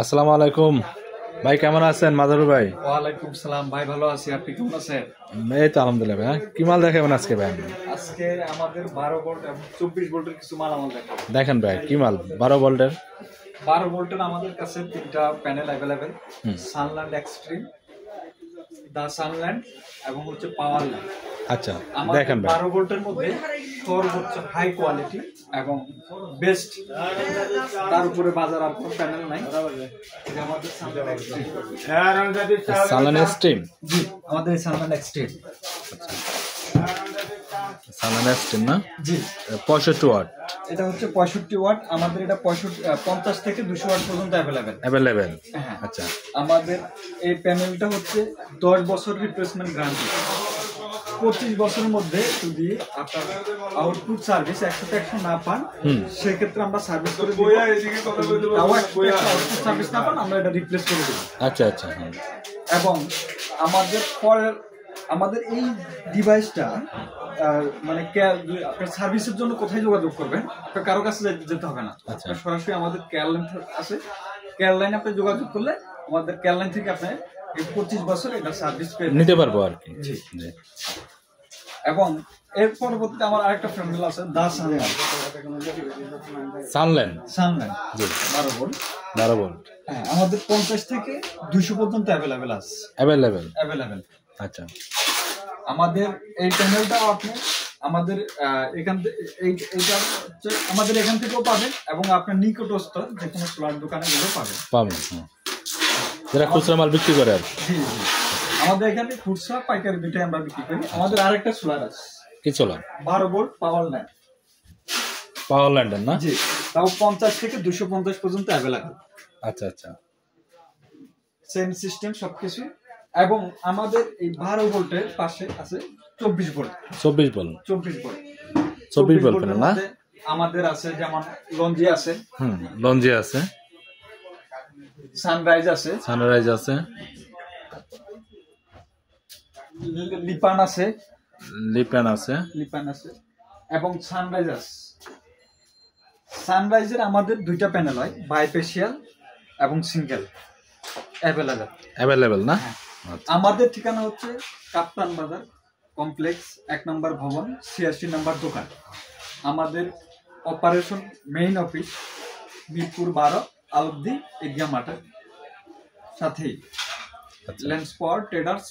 আসসালামু আলাইকুম ভাই, কেমন আছেন? মাদারুর ভাই। ওয়ালাইকুম সালাম ভাই, ভালো আছি। আপনি কেমন আছেন? এই তো আলহামদুলিল্লাহ ভাই। কি মাল দেখাবেন আজকে ভাই? আজকে আমাদের 12 ভোল্ট এবং 24 ভোল্টের কিছু মালামাল দেখাবো। দেখেন ভাই, কি মাল? 12 ভোল্টের 12 ভোল্টের আমাদের কাছে 3টা প্যানেল অ্যাভেলেবেল। সানল্যান্ড এক্সট্রিম, দা সানল্যান্ড এবং হচ্ছে পাওয়ার ল্যান্ড। আচ্ছা, দেখেন ভাই। 12 ভোল্টের মধ্যে সর্বোচ্চ হাই কোয়ালিটি এবং বেস্ট, তার উপরে বাজার আর কোনো প্যানেল নাই। এটা আমাদের সানল্যান্ড এক্সট্রিম। জি, আমাদের সানল্যান্ড এক্সট্রিম। সানল্যান্ড এক্সট্রিম না? জি, 65 ওয়াট। এটা হচ্ছে 65 ওয়াট। আমাদের এটা 50 থেকে 200 ওয়াট পর্যন্ত অ্যাভেলেবেল। হ্যাঁ, আচ্ছা। আমাদের এই প্যানেলটা হচ্ছে 10 বছর রিপ্লেসমেন্ট গ্যারান্টি। 25 বছরের মধ্যে যদি আপনার আউটপুট সার্ভিস 100% না পান, সেক্ষেত্রে আমরা সার্ভিস করে দিব। আউটপুট সার্ভিস না পান, আমরা এটা রিপ্লেস করে দেব। আচ্ছা আচ্ছা। এবং আমাদের এই ডিভাইসটা মানে আপনার সার্ভিসের জন্য কোথায় যোগাযোগ করবেন? আপনার কারো কাছে যেতে হবে না। সরাসরি আমাদের কেয়ার লাইন আছে। কেয়ার লাইনে আপনি যোগাযোগ করলে আমাদের কেয়ার লাইন থেকে আপনি 25 বছর এটা সার্ভিস নিতে পারবো আর কি। জি। এবং এর পরবর্তীতে আমার আরেকটা প্যানেল আছে, দা সানল্যান্ড। সানল্যান্ড জি, 12 ভোল্ট। 12 ভোল্ট। হ্যাঁ, আমাদের 50 থেকে 200 পর্যন্ত অ্যাভেলেবেল আছে। অ্যাভেলেবেল। আচ্ছা। আমাদের এই প্যানেলটা আপনি আমাদের এখান থেকে এইটা হচ্ছে আমাদের এখান থেকেও পাবেন এবং আপনার নিকটস্থ যে কোনো সোলার দোকানে গেলেও পাবেন। যারা খুচরা মাল বিক্রি করে আর জি জি, আমাদের এখানে খুচরা পাইকারি দুইটাই আমরা বিক্রি করি। আমাদের আরেকটা সোলার আছে। কি সোলার? 12 ভোল্ট পাওয়ার ল্যান্ড না? জি, তাও 50 থেকে 250 পর্যন্ত অ্যাভেলেবল। আচ্ছা আচ্ছা। সেম সিস্টেম সবকিছু। এবং আমাদের এই 12 ভোল্টের পাশে আছে 24 ভোল্ট। 24 ভোল্ট না? আমাদের আছে যেমন লঞ্জি আছে, লঞ্জি আছে, সানরাইজ আছে, লিপান আছে এবং সানরাইজ আছে। সানরাইজের আমাদের 2টা প্যানেল হয়, বাইফেশিয়াল এবং সিঙ্গেল। অ্যাভেলেবল না? আমাদের ঠিকানা হচ্ছে কাপ্তান বাজার কমপ্লেক্স, 1 নম্বর ভবন, 86 নম্বর দোকান। আমাদের অপারেশন মেইন অফিস মিরপুর 12 আলবদি এগিয়া মাঠের সাথেই লেন্স পাওয়ার ট্রেডার্স